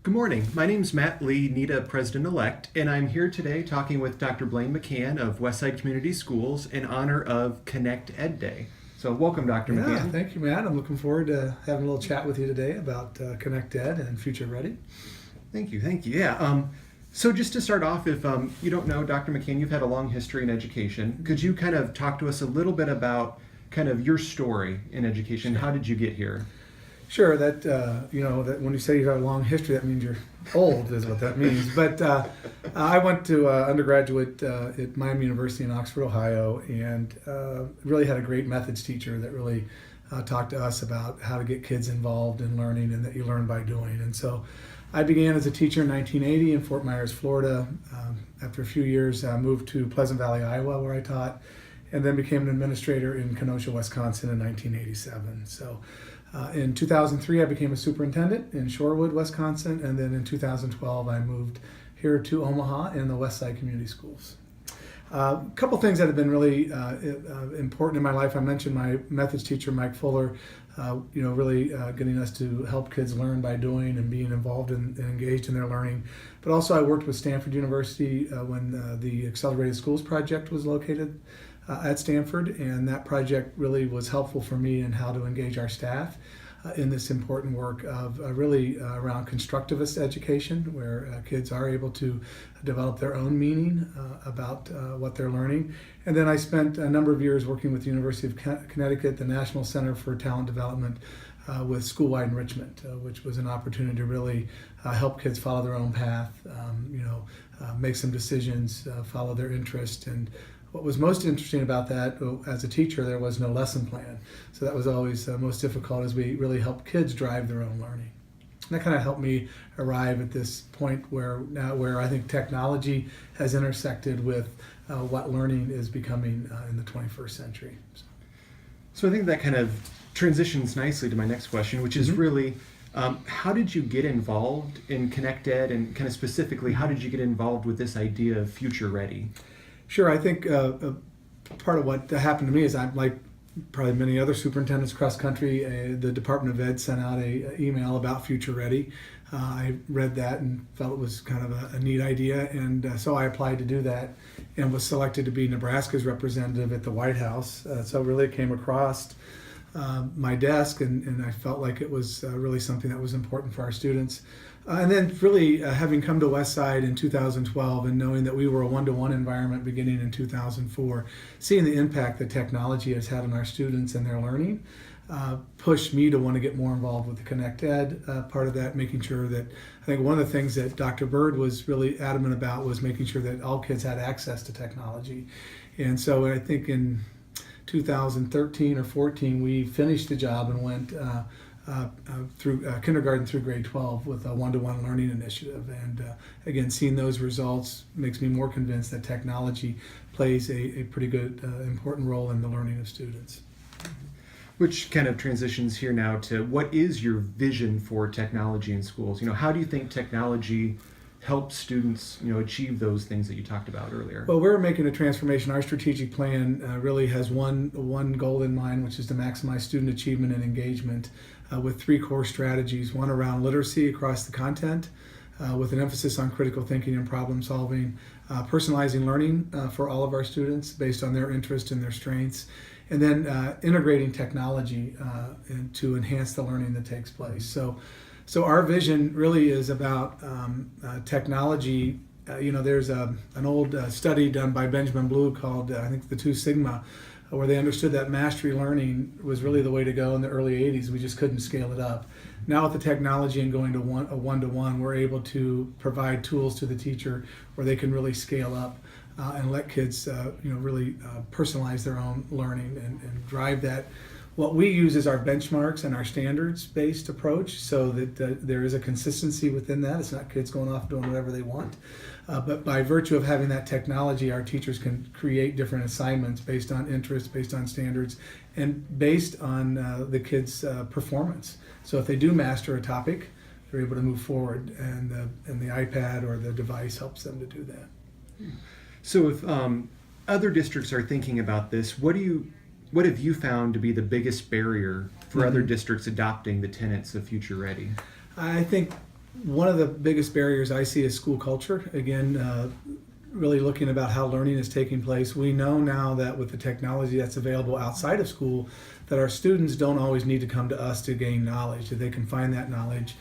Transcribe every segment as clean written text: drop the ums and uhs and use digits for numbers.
Good morning. My name is Matt Lee, NEDA President-elect, and I'm here today talking with Dr. Blane McCann of Westside Community Schools in honor of ConnectED Day. So welcome, Dr. Yeah, McCann. thank you, Matt. I'm looking forward to having a little chat with you today about ConnectED and Future Ready. Thank you. Yeah. So just to start off, if you don't know, Dr. McCann, you've had a long history in education. Could you kind of talk to us a little bit about kind of your story in education? How did you get here? Sure, that that when you say you have a long history, that means you're old, is what that means. But I went to undergraduate at Miami University in Oxford, Ohio, and really had a great methods teacher that really talked to us about how to get kids involved in learning, and that you learn by doing. And so I began as a teacher in 1980 in Fort Myers, Florida. After a few years, I moved to Pleasant Valley, Iowa, where I taught, and then became an administrator in Kenosha, Wisconsin in 1987. So in 2003, I became a superintendent in Shorewood, Wisconsin, and then in 2012, I moved here to Omaha in the Westside Community Schools. A couple things that have been really important in my life. I mentioned my methods teacher, Mike Fuller, really getting us to help kids learn by doing and being involved and engaged in their learning. But also I worked with Stanford University when the Accelerated Schools Project was located at Stanford, and that project really was helpful for me in how to engage our staff in this important work of really around constructivist education, where kids are able to develop their own meaning about what they're learning. And then I spent a number of years working with the University of Connecticut, the National Center for Talent Development, with school-wide enrichment, which was an opportunity to really help kids follow their own path, make some decisions, follow their interest. And what was most interesting about that, as a teacher, there was no lesson plan. So that was always most difficult, as we really helped kids drive their own learning. And that kind of helped me arrive at this point where I think technology has intersected with what learning is becoming in the 21st century. So I think that kind of transitions nicely to my next question, which is really, how did you get involved in ConnectED, and kind of specifically, how did you get involved with this idea of Future Ready? Sure, I think part of what happened to me is, I'm like probably many other superintendents across country, the Department of Ed sent out an email about Future Ready. I read that and felt it was kind of a neat idea, and so I applied to do that and was selected to be Nebraska's representative at the White House. So really it came across my desk, and I felt like it was really something that was important for our students. And then really having come to Westside in 2012 and knowing that we were a one-to-one environment beginning in 2004, seeing the impact that technology has had on our students and their learning, pushed me to want to get more involved with the ConnectED part of that, making sure that, I think one of the things that Dr. Bird was really adamant about was making sure that all kids had access to technology. And so I think in 2013 or 14, we finished the job and went through kindergarten through grade 12 with a one-to-one learning initiative. And again, seeing those results makes me more convinced that technology plays a pretty good, important role in the learning of students. Which kind of transitions here now to, what is your vision for technology in schools? How do you think technology helps students, achieve those things that you talked about earlier? Well, we're making a transformation. Our strategic plan really has one goal in mind, which is to maximize student achievement and engagement with three core strategies. One around literacy across the content, with an emphasis on critical thinking and problem solving, personalizing learning for all of our students based on their interest and their strengths, and then integrating technology to enhance the learning that takes place. So our vision really is about technology. There's an old study done by Benjamin Blue called, I think, the Two Sigma, where they understood that mastery learning was really the way to go in the early 80s. We just couldn't scale it up. Now with the technology and going to a one-to-one, we're able to provide tools to the teacher where they can really scale up and let kids really personalize their own learning and drive that. What we use is our benchmarks and our standards-based approach, so that there is a consistency within that. It's not kids going off doing whatever they want. But by virtue of having that technology, our teachers can create different assignments based on interest, based on standards, and based on the kids' performance. So if they do master a topic, they're able to move forward, and the iPad or the device helps them to do that. So if other districts are thinking about this, what have you found to be the biggest barrier for other districts adopting the tenets of Future Ready? I think one of the biggest barriers I see is school culture. Again, really looking about how learning is taking place. We know now that with the technology that's available outside of school, that our students don't always need to come to us to gain knowledge, that they can find that knowledge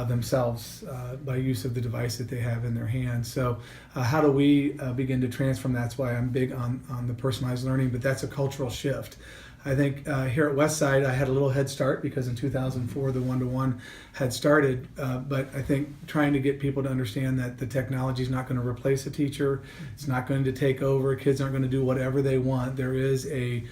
themselves by use of the device that they have in their hands. So how do we begin to transform? That's why I'm big on the personalized learning, but that's a cultural shift. I think here at Westside, I had a little head start because in 2004 the one-to-one had started. But I think trying to get people to understand that the technology is not going to replace a teacher, it's not going to take over. Kids aren't going to do whatever they want. There is a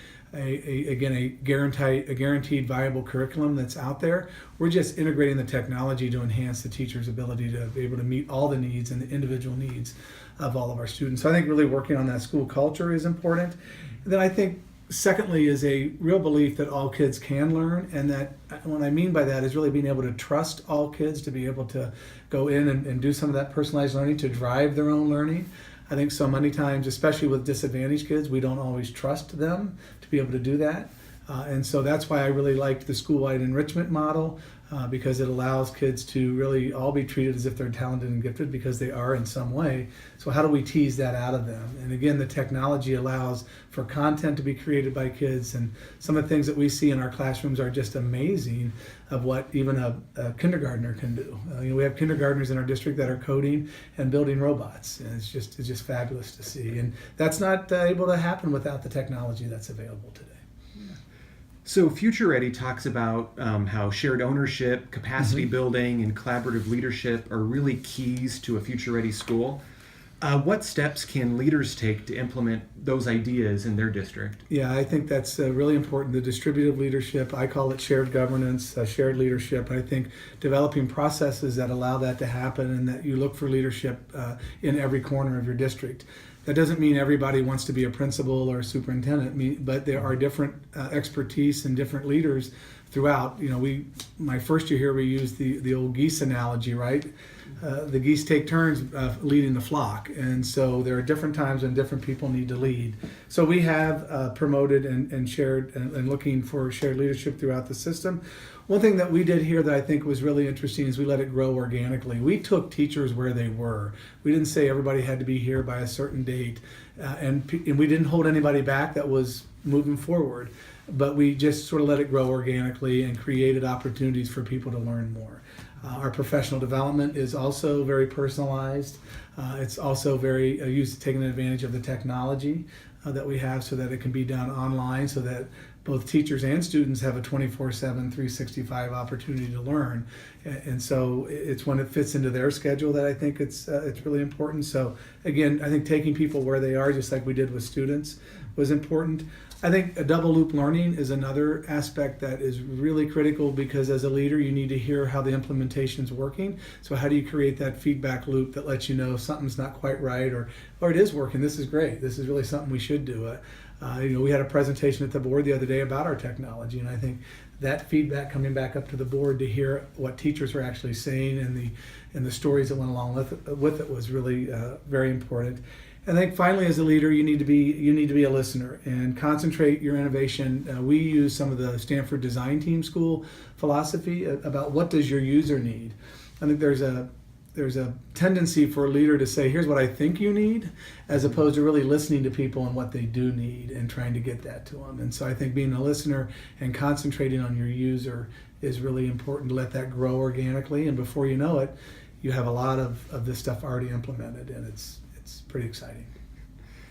guaranteed viable curriculum that's out there. We're just integrating the technology to enhance the teacher's ability to be able to meet all the needs and the individual needs of all of our students. So I think really working on that school culture is important. And then I think secondly is a real belief that all kids can learn, and that what I mean by that is really being able to trust all kids to be able to go in and do some of that personalized learning to drive their own learning. I think so many times, especially with disadvantaged kids, we don't always trust them to be able to do that. And so that's why I really liked the school-wide enrichment model, because it allows kids to really all be treated as if they're talented and gifted, because they are in some way. So how do we tease that out of them? And again, the technology allows for content to be created by kids, and some of the things that we see in our classrooms are just amazing of what even a kindergartner can do. We have kindergartners in our district that are coding and building robots, and it's just fabulous to see. And that's not able to happen without the technology that's available today. So Future Ready talks about how shared ownership, capacity building, and collaborative leadership are really keys to a Future Ready school. What steps can leaders take to implement those ideas in their district? Yeah, I think that's really important. The distributive leadership, I call it shared governance, shared leadership. I think developing processes that allow that to happen, and that you look for leadership in every corner of your district. That doesn't mean everybody wants to be a principal or a superintendent, but there are different expertise and different leaders throughout. My first year here, we used the old geese analogy, right? The geese take turns leading the flock, and so there are different times when different people need to lead. So we have promoted and shared and looking for shared leadership throughout the system. One thing that we did here that I think was really interesting is we let it grow organically. We took teachers where they were. We didn't say everybody had to be here by a certain date, and we didn't hold anybody back that was moving forward. But we just sort of let it grow organically and created opportunities for people to learn more. Our professional development is also very personalized. It's also very used to taking advantage of the technology that we have, so that it can be done online, so that both teachers and students have a 24/7, 365 opportunity to learn. And so it's when it fits into their schedule that I think it's really important. So again, I think taking people where they are, just like we did with students, was important. I think a double loop learning is another aspect that is really critical, because as a leader, you need to hear how the implementation is working. So how do you create that feedback loop that lets you know something's not quite right, or it is working, this is great, this is really something we should do. We had a presentation at the board the other day about our technology, and I think that feedback coming back up to the board to hear what teachers were actually saying and the stories that went along with it was really very important. And I think finally, as a leader, you need to be a listener and concentrate your innovation. We use some of the Stanford Design Team School philosophy about what does your user need. I think there's a tendency for a leader to say, here's what I think you need, as opposed to really listening to people and what they do need and trying to get that to them. And so I think being a listener and concentrating on your user is really important to let that grow organically. And before you know it, you have a lot of this stuff already implemented, and it's pretty exciting.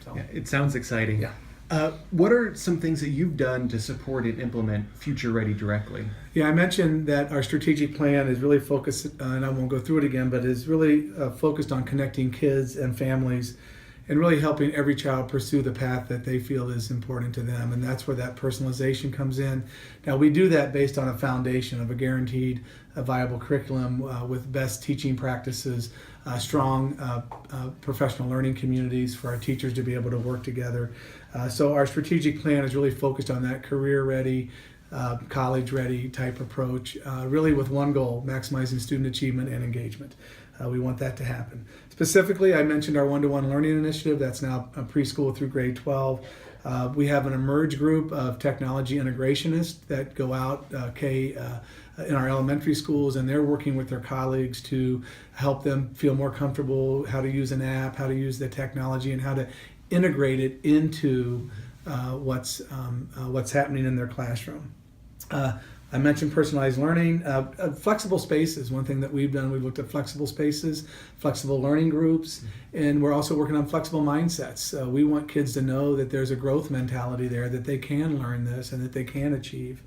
So, yeah, it sounds exciting. Yeah. What are some things that you've done to support and implement Future Ready directly? Yeah, I mentioned that our strategic plan is really focused, and I won't go through it again, but is really focused on connecting kids and families and really helping every child pursue the path that they feel is important to them. And that's where that personalization comes in. Now, we do that based on a foundation of a guaranteed, viable curriculum with best teaching practices, strong professional learning communities for our teachers to be able to work together. So our strategic plan is really focused on that career-ready, college-ready type approach, really with one goal: maximizing student achievement and engagement. We want that to happen. Specifically, I mentioned our one-to-one learning initiative. That's now preschool through grade 12. We have an emerge group of technology integrationists that go out in our elementary schools, and they're working with their colleagues to help them feel more comfortable how to use an app, how to use the technology, and how to integrate it into what's happening in their classroom. I mentioned personalized learning. Flexible spaces, one thing that we've done, we've looked at flexible spaces, flexible learning groups, and we're also working on flexible mindsets. We want kids to know that there's a growth mentality there, that they can learn this and that they can achieve.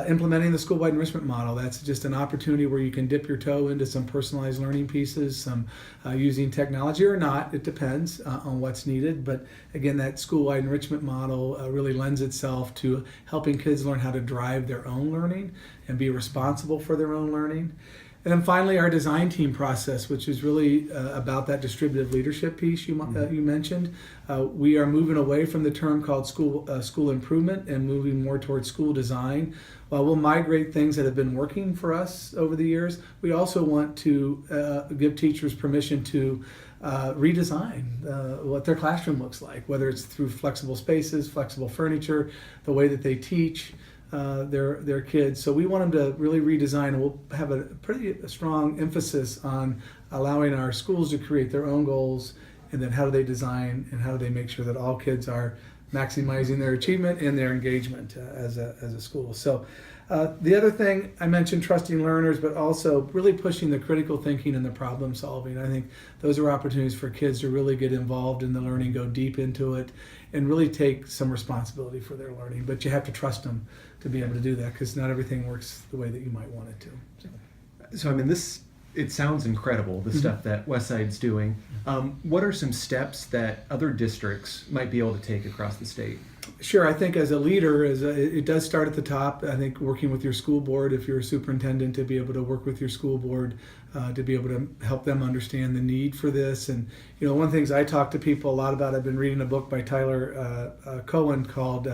Implementing the school-wide enrichment model, that's just an opportunity where you can dip your toe into some personalized learning pieces, some using technology or not, it depends on what's needed. But again, that school-wide enrichment model really lends itself to helping kids learn how to drive their own learning and be responsible for their own learning. And then finally, our design team process, which is really about that distributive leadership piece you mentioned. We are moving away from the term called school improvement and moving more towards school design. While we'll migrate things that have been working for us over the years, we also want to give teachers permission to redesign what their classroom looks like, whether it's through flexible spaces, flexible furniture, the way that they teach their kids. So we want them to really redesign, and we'll have a pretty strong emphasis on allowing our schools to create their own goals, and then how do they design and how do they make sure that all kids are maximizing their achievement and their engagement as a school. So the other thing I mentioned, trusting learners, but also really pushing the critical thinking and the problem solving. I think those are opportunities for kids to really get involved in the learning, go deep into it, and really take some responsibility for their learning. But you have to trust them to be able to do that, because not everything works the way that you might want it to. So I mean, it sounds incredible, the stuff that Westside's doing. What are some steps that other districts might be able to take across the state? Sure, I think as a leader, it does start at the top. I think working with your school board, if you're a superintendent, to be able to work with your school board, to be able to help them understand the need for this. And one of the things I talk to people a lot about, I've been reading a book by Tyler Cohen called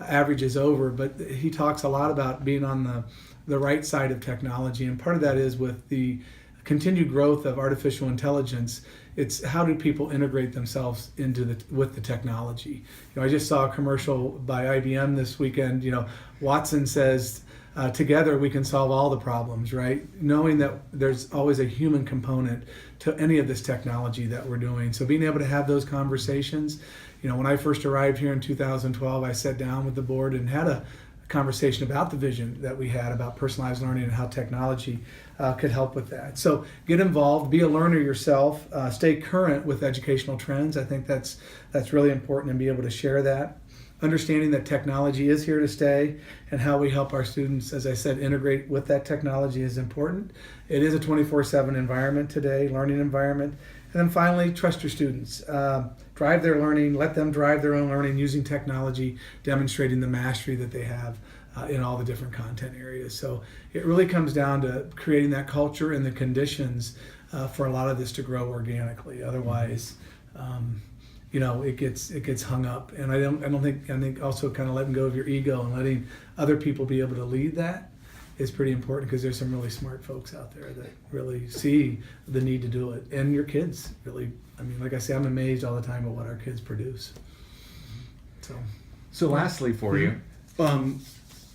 Average is Over, but he talks a lot about being on the right side of technology, and part of that is with the continued growth of artificial intelligence. It's how do people integrate themselves with the technology. I just saw a commercial by IBM this weekend. Watson says, together we can solve all the problems, right? Knowing that there's always a human component to any of this technology that we're doing. So being able to have those conversations. When I first arrived here in 2012, I sat down with the board and had a conversation about the vision that we had about personalized learning and how technology could help with that. So get involved, be a learner yourself, stay current with educational trends. I think that's really important, and be able to share that. Understanding that technology is here to stay, and how we help our students, as I said, integrate with that technology is important. It is a 24/7 environment today, learning environment. And then finally, trust your students. Drive their learning, let them drive their own learning using technology, demonstrating the mastery that they have in all the different content areas. So it really comes down to creating that culture and the conditions for a lot of this to grow organically. Otherwise, it gets hung up. And I think also kind of letting go of your ego and letting other people be able to lead that is pretty important, because there's some really smart folks out there that really see the need to do it. And your kids really, like I say, I'm amazed all the time at what our kids produce. So lastly for you,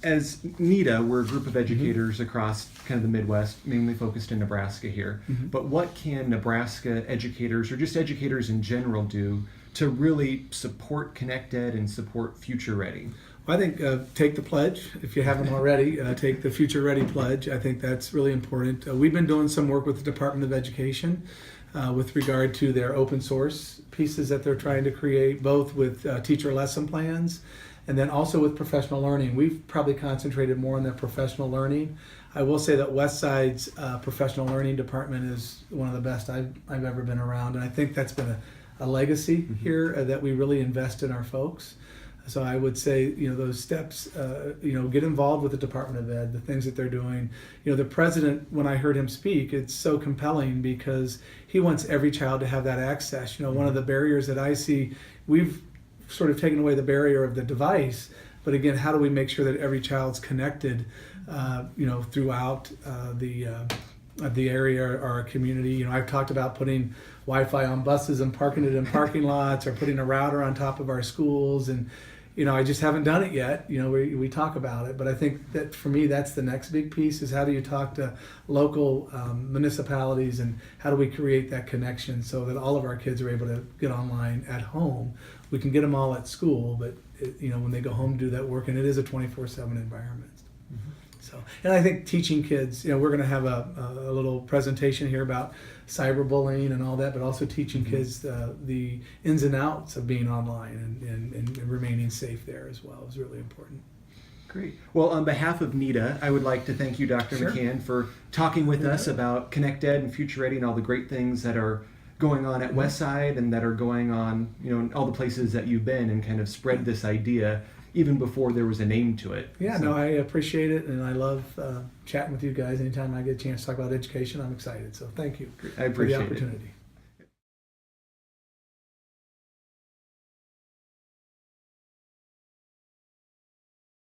as NEDA, we're a group of educators across kind of the Midwest, mainly focused in Nebraska here. But what can Nebraska educators, or just educators in general, do to really support ConnectED and support Future Ready? Well, I think take the pledge, if you haven't already. Take the Future Ready pledge. I think that's really important. We've been doing some work with the Department of Education with regard to their open source pieces that they're trying to create, both with teacher lesson plans and then also with professional learning. We've probably concentrated more on that professional learning. I will say that Westside's professional learning department is one of the best I've ever been around, and I think that's been a legacy here that we really invest in our folks. So I would say, those steps, get involved with the Department of Ed, the things that they're doing. The president, when I heard him speak, it's so compelling because he wants every child to have that access. One of the barriers that I see, we've sort of taken away the barrier of the device, but again, how do we make sure that every child's connected, throughout the area or our community. You know, I've talked about putting Wi-Fi on buses and parking it in parking lots, or putting a router on top of our schools, and you know, I just haven't done it yet. You know, we talk about it, but I think that for me, that's the next big piece: is how do you talk to local municipalities, and how do we create that connection so that all of our kids are able to get online at home. We can get them all at school, but you know, when they go home to do that work, and it is a 24/7 environment. So, and I think teaching kids, you know, we're going to have a little presentation here about cyberbullying and all that, but also teaching kids the ins and outs of being online and remaining safe there as well is really important. Great. Well, on behalf of NEDA, I would like to thank you, Dr. Sure. McCann, for talking with us about ConnectED and Future Ready and all the great things that are going on at Westside and that are going on, you know, in all the places that you've been, and kind of spread this idea even before there was a name to it. Yeah, So- no, I appreciate it, and I love chatting with you guys. Anytime I get a chance to talk about education, I'm excited. So thank you I appreciate for the it. opportunity.